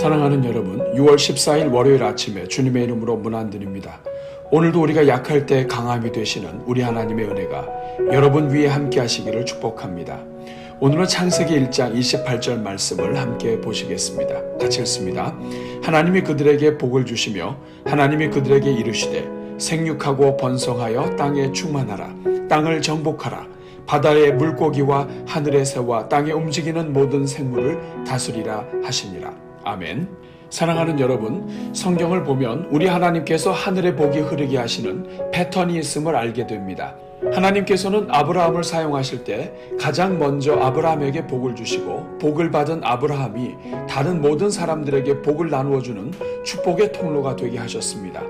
사랑하는 여러분, 6월 14일 월요일 아침에 주님의 이름으로 문안드립니다. 오늘도 우리가 약할 때 강함이 되시는 우리 하나님의 은혜가 여러분 위에 함께 하시기를 축복합니다. 오늘은 창세기 1장 28절 말씀을 함께 보시겠습니다. 같이 읽습니다. 하나님이 그들에게 복을 주시며 하나님이 그들에게 이르시되 생육하고 번성하여 땅에 충만하라. 땅을 정복하라. 바다의 물고기와 하늘의 새와 땅에 움직이는 모든 생물을 다스리라 하시니라. 아멘. 사랑하는 여러분, 성경을 보면 우리 하나님께서 하늘의 복이 흐르게 하시는 패턴이 있음을 알게 됩니다. 하나님께서는 아브라함을 사용하실 때 가장 먼저 아브라함에게 복을 주시고 복을 받은 아브라함이 다른 모든 사람들에게 복을 나누어 주는 축복의 통로가 되게 하셨습니다.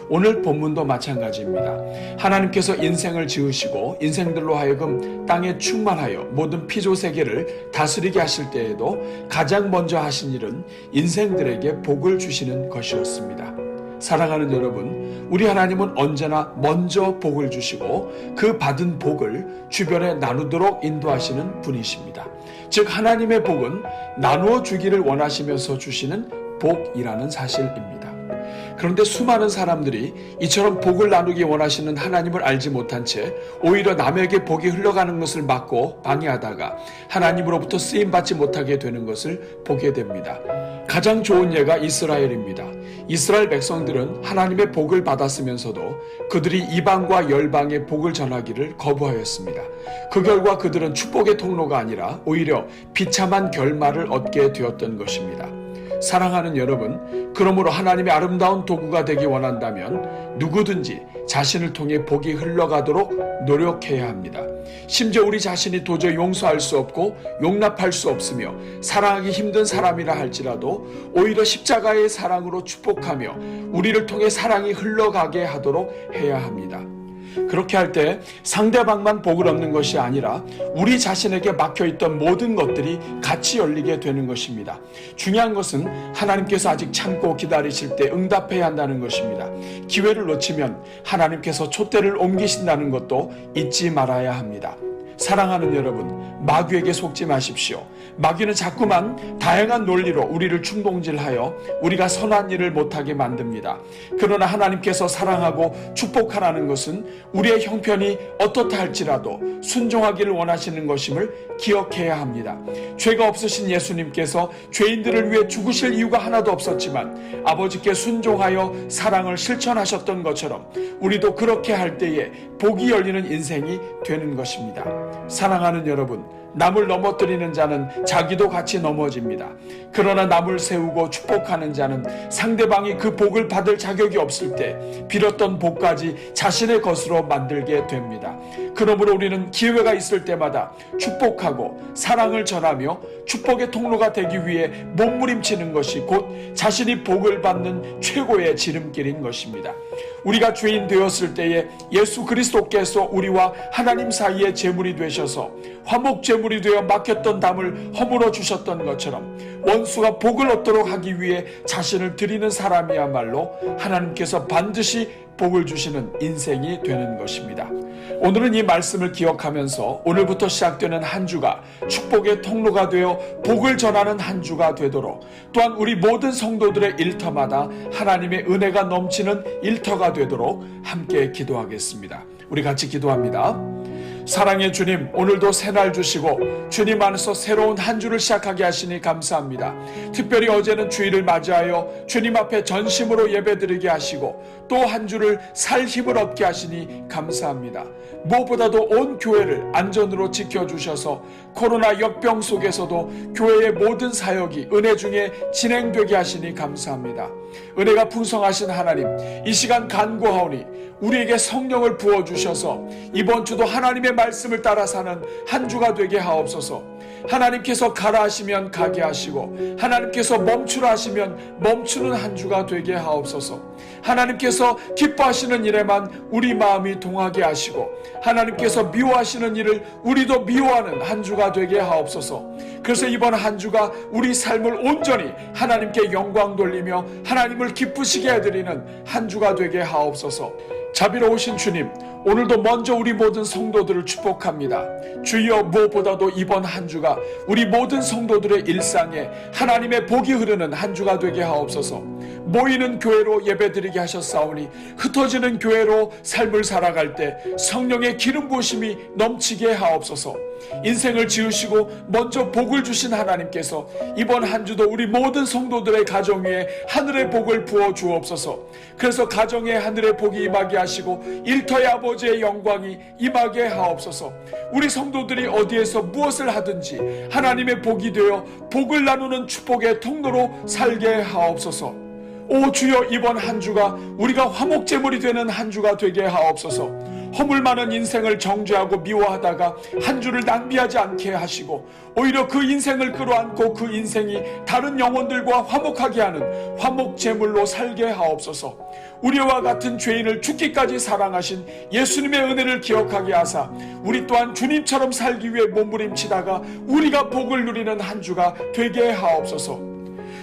오늘 본문도 마찬가지입니다. 하나님께서 인생을 지으시고 인생들로 하여금 땅에 충만하여 모든 피조세계를 다스리게 하실 때에도 가장 먼저 하신 일은 인생들에게 복을 주시는 것이었습니다. 사랑하는 여러분, 우리 하나님은 언제나 먼저 복을 주시고 그 받은 복을 주변에 나누도록 인도하시는 분이십니다. 즉 하나님의 복은 나누어 주기를 원하시면서 주시는 복이라는 사실입니다. 그런데 수많은 사람들이 이처럼 복을 나누기 원하시는 하나님을 알지 못한 채 오히려 남에게 복이 흘러가는 것을 막고 방해하다가 하나님으로부터 쓰임받지 못하게 되는 것을 보게 됩니다. 가장 좋은 예가 이스라엘입니다. 이스라엘 백성들은 하나님의 복을 받았으면서도 그들이 이방과 열방의 복을 전하기를 거부하였습니다. 그 결과 그들은 축복의 통로가 아니라 오히려 비참한 결말을 얻게 되었던 것입니다. 사랑하는 여러분, 그러므로 하나님의 아름다운 도구가 되기 원한다면 누구든지 자신을 통해 복이 흘러가도록 노력해야 합니다. 심지어 우리 자신이 도저히 용서할 수 없고 용납할 수 없으며 사랑하기 힘든 사람이라 할지라도 오히려 십자가의 사랑으로 축복하며 우리를 통해 사랑이 흘러가게 하도록 해야 합니다. 그렇게 할 때 상대방만 복을 얻는 것이 아니라 우리 자신에게 막혀있던 모든 것들이 같이 열리게 되는 것입니다. 중요한 것은 하나님께서 아직 참고 기다리실 때 응답해야 한다는 것입니다. 기회를 놓치면 하나님께서 촛대를 옮기신다는 것도 잊지 말아야 합니다. 사랑하는 여러분, 마귀에게 속지 마십시오. 마귀는 자꾸만 다양한 논리로 우리를 충동질하여 우리가 선한 일을 못하게 만듭니다. 그러나 하나님께서 사랑하고 축복하라는 것은 우리의 형편이 어떻다 할지라도 순종하기를 원하시는 것임을 기억해야 합니다. 죄가 없으신 예수님께서 죄인들을 위해 죽으실 이유가 하나도 없었지만 아버지께 순종하여 사랑을 실천하셨던 것처럼 우리도 그렇게 할 때에 복이 열리는 인생이 되는 것입니다. 사랑하는 여러분, 남을 넘어뜨리는 자는 자기도 같이 넘어집니다. 그러나 남을 세우고 축복하는 자는 상대방이 그 복을 받을 자격이 없을 때 빌었던 복까지 자신의 것으로 만들게 됩니다. 그러므로 우리는 기회가 있을 때마다 축복하고 사랑을 전하며 축복의 통로가 되기 위해 몸부림치는 것이 곧 자신이 복을 받는 최고의 지름길인 것입니다. 우리가 죄인 되었을 때에 예수 그리스도께서 우리와 하나님 사이에 제물이 되셔서 화목 제물이 되어 막혔던 담을 허물어 주셨던 것처럼 원수가 복을 얻도록 하기 위해 자신을 드리는 사람이야말로 하나님께서 반드시 복을 주시는 인생이 되는 것입니다. 오늘은 이 말씀을 기억하면서 오늘부터 시작되는 한 주가 축복의 통로가 되어 복을 전하는 한 주가 되도록, 또한 우리 모든 성도들의 일터마다 하나님의 은혜가 넘치는 일터가 되도록 함께 기도하겠습니다. 우리 같이 기도합니다. 사랑의 주님, 오늘도 새날 주시고 주님 안에서 새로운 한 주를 시작하게 하시니 감사합니다. 특별히 어제는 주일을 맞이하여 주님 앞에 전심으로 예배드리게 하시고 또 한 주를 살 힘을 얻게 하시니 감사합니다. 무엇보다도 온 교회를 안전으로 지켜주셔서 코로나 역병 속에서도 교회의 모든 사역이 은혜 중에 진행되게 하시니 감사합니다. 은혜가 풍성하신 하나님, 이 시간 간구하오니 우리에게 성령을 부어주셔서 이번 주도 하나님의 말씀을 따라 사는 한 주가 되게 하옵소서. 하나님께서 가라 하시면 가게 하시고 하나님께서 멈추라 하시면 멈추는 한 주가 되게 하옵소서. 하나님께서 기뻐하시는 일에만 우리 마음이 동하게 하시고 하나님께서 미워하시는 일을 우리도 미워하는 한 주가 되게 하옵소서. 그래서 이번 한 주가 우리 삶을 온전히 하나님께 영광 돌리며 하나님을 기쁘시게 해드리는 한 주가 되게 하옵소서. 자비로우신 주님, 오늘도 먼저 우리 모든 성도들을 축복합니다. 주여, 무엇보다도 이번 한 주가 우리 모든 성도들의 일상에 하나님의 복이 흐르는 한 주가 되게 하옵소서. 모이는 교회로 예배드리게 하셨사오니 흩어지는 교회로 삶을 살아갈 때 성령의 기름 부으심이 넘치게 하옵소서. 인생을 지으시고 먼저 복을 주신 하나님께서 이번 한 주도 우리 모든 성도들의 가정 위에 하늘의 복을 부어 주옵소서. 그래서 가정에 하늘의 복이 임하게 하시고 일터의 아버지의 영광이 임하게 하옵소서. 우리 성도들이 어디에서 무엇을 하든지 하나님의 복이 되어 복을 나누는 축복의 통로로 살게 하옵소서. 오 주여, 이번 한 주가 우리가 화목제물이 되는 한 주가 되게 하옵소서. 허물 많은 인생을 정죄하고 미워하다가 한 주를 낭비하지 않게 하시고 오히려 그 인생을 끌어안고 그 인생이 다른 영혼들과 화목하게 하는 화목제물로 살게 하옵소서. 우리와 같은 죄인을 죽기까지 사랑하신 예수님의 은혜를 기억하게 하사 우리 또한 주님처럼 살기 위해 몸부림치다가 우리가 복을 누리는 한 주가 되게 하옵소서.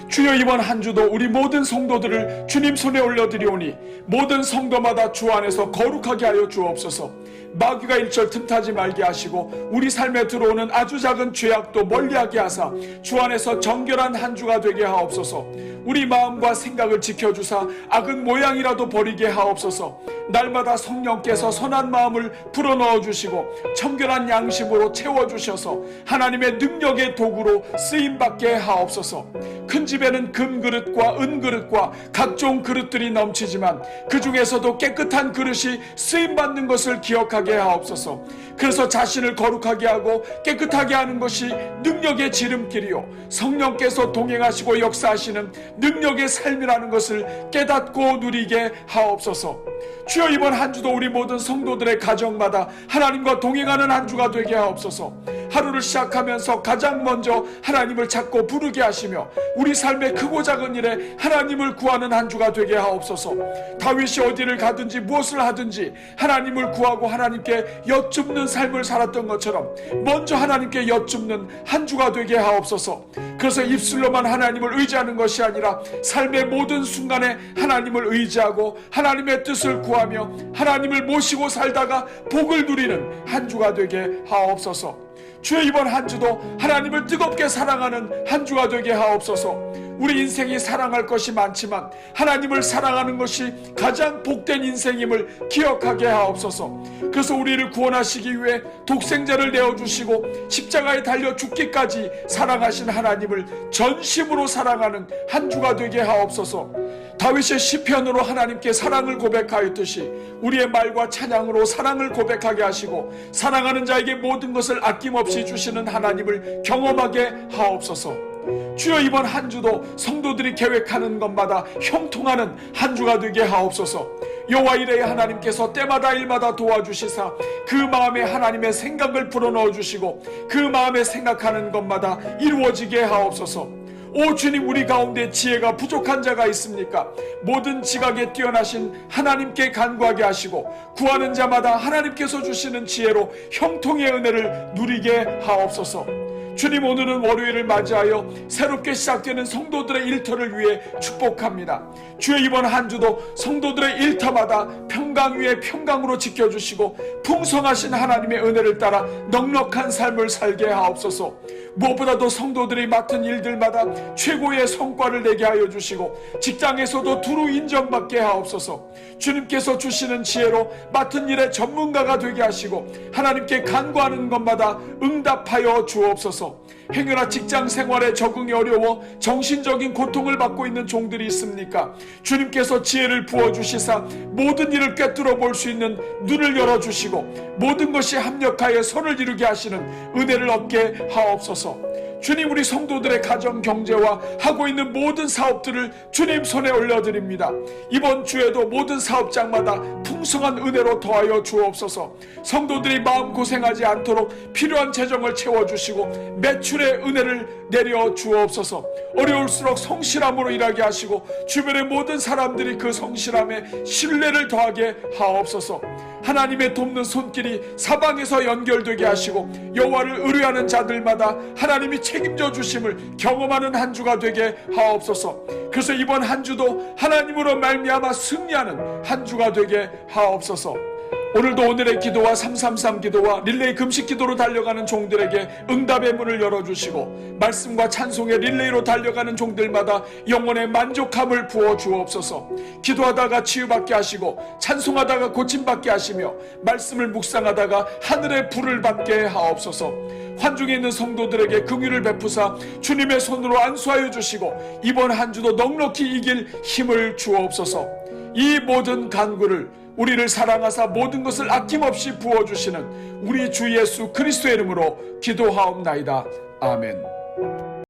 주여, 이번 한 주도 우리 모든 성도들을 주님 손에 올려드리오니 모든 성도마다 주 안에서 거룩하게 하여 주옵소서. 마귀가 일절 틈타지 말게 하시고 우리 삶에 들어오는 아주 작은 죄악도 멀리하게 하사 주 안에서 정결한 한 주가 되게 하옵소서. 우리 마음과 생각을 지켜주사 악은 모양이라도 버리게 하옵소서. 날마다 성령께서 선한 마음을 불어넣어 주시고 청결한 양심으로 채워주셔서 하나님의 능력의 도구로 쓰임받게 하옵소서. 큰 집에는 금그릇과 은그릇과 각종 그릇들이 넘치지만 그 중에서도 깨끗한 그릇이 쓰임받는 것을 기억하게 하옵소서. 그래서 자신을 거룩하게 하고 깨끗하게 하는 것이 능력의 지름길이요 성령께서 동행하시고 역사하시는 능력의 삶이라는 것을 깨닫고 누리게 하옵소서. 주여, 이번 한 주도 우리 모든 성도들의 가정마다 하나님과 동행하는 한 주가 되게 하옵소서. 하루를 시작하면서 가장 먼저 하나님을 찾고 부르게 하시며 우리 삶의 크고 작은 일에 하나님을 구하는 한 주가 되게 하옵소서. 다윗이 어디를 가든지 무엇을 하든지 하나님을 구하고 하나님께 여쭙는 삶을 살았던 것처럼 먼저 하나님께 여쭙는 한 주가 되게 하옵소서. 그래서 입술로만 하나님을 의지하는 것이 아니라 삶의 모든 순간에 하나님을 의지하고 하나님의 뜻을 구하며 하나님을 모시고 살다가 복을 누리는 한 주가 되게 하옵소서. 주의 이번 한 주도 하나님을 뜨겁게 사랑하는 한 주가 되게 하옵소서. 우리 인생이 사랑할 것이 많지만 하나님을 사랑하는 것이 가장 복된 인생임을 기억하게 하옵소서. 그래서 우리를 구원하시기 위해 독생자를 내어주시고 십자가에 달려 죽기까지 사랑하신 하나님을 전심으로 사랑하는 한 주가 되게 하옵소서. 다윗의 시편으로 하나님께 사랑을 고백하였듯이 우리의 말과 찬양으로 사랑을 고백하게 하시고 사랑하는 자에게 모든 것을 아낌없이 주시는 하나님을 경험하게 하옵소서. 주여, 이번 한 주도 성도들이 계획하는 것마다 형통하는 한 주가 되게 하옵소서. 여호와 이레의 하나님께서 때마다 일마다 도와주시사 그 마음에 하나님의 생각을 불어넣어 주시고 그 마음에 생각하는 것마다 이루어지게 하옵소서. 오 주님, 우리 가운데 지혜가 부족한 자가 있습니까? 모든 지각에 뛰어나신 하나님께 간구하게 하시고 구하는 자마다 하나님께서 주시는 지혜로 형통의 은혜를 누리게 하옵소서. 주님, 오늘은 월요일을 맞이하여 새롭게 시작되는 성도들의 일터를 위해 축복합니다. 주의 이번 한 주도 성도들의 일터마다 평강 위에 평강으로 지켜주시고 풍성하신 하나님의 은혜를 따라 넉넉한 삶을 살게 하옵소서. 무엇보다도 성도들이 맡은 일들마다 최고의 성과를 내게 하여 주시고 직장에서도 두루 인정받게 하옵소서. 주님께서 주시는 지혜로 맡은 일의 전문가가 되게 하시고 하나님께 간구하는 것마다 응답하여 주옵소서. 행여나 직장 생활에 적응이 어려워 정신적인 고통을 받고 있는 종들이 있습니까? 주님께서 지혜를 부어주시사 모든 일을 꿰뚫어 볼 수 있는 눈을 열어주시고 모든 것이 합력하여 선을 이루게 하시는 은혜를 얻게 하옵소서. 주님, 우리 성도들의 가정 경제와 하고 있는 모든 사업들을 주님 손에 올려드립니다. 이번 주에도 모든 사업장마다 풍성한 은혜로 더하여 주옵소서. 성도들이 마음고생하지 않도록 필요한 재정을 채워주시고 매출의 은혜를 내려 주옵소서. 어려울수록 성실함으로 일하게 하시고 주변의 모든 사람들이 그 성실함에 신뢰를 더하게 하옵소서. 하나님의 돕는 손길이 사방에서 연결되게 하시고 여호와를 의뢰하는 자들마다 하나님이 책임져 주심을 경험하는 한 주가 되게 하옵소서. 그래서 이번 한 주도 하나님으로 말미암아 승리하는 한 주가 되게 하옵소서. 오늘도 오늘의 기도와 333 기도와 릴레이 금식 기도로 달려가는 종들에게 응답의 문을 열어주시고 말씀과 찬송의 릴레이로 달려가는 종들마다 영혼의 만족함을 부어 주옵소서. 기도하다가 치유받게 하시고 찬송하다가 고침받게 하시며 말씀을 묵상하다가 하늘의 불을 받게 하옵소서. 환중에 있는 성도들에게 긍휼을 베푸사 주님의 손으로 안수하여 주시고 이번 한 주도 넉넉히 이길 힘을 주옵소서. 이 모든 간구를 우리를 사랑하사 모든 것을 아낌없이 부어주시는 우리 주 예수 그리스도의 이름으로 기도하옵나이다. 아멘.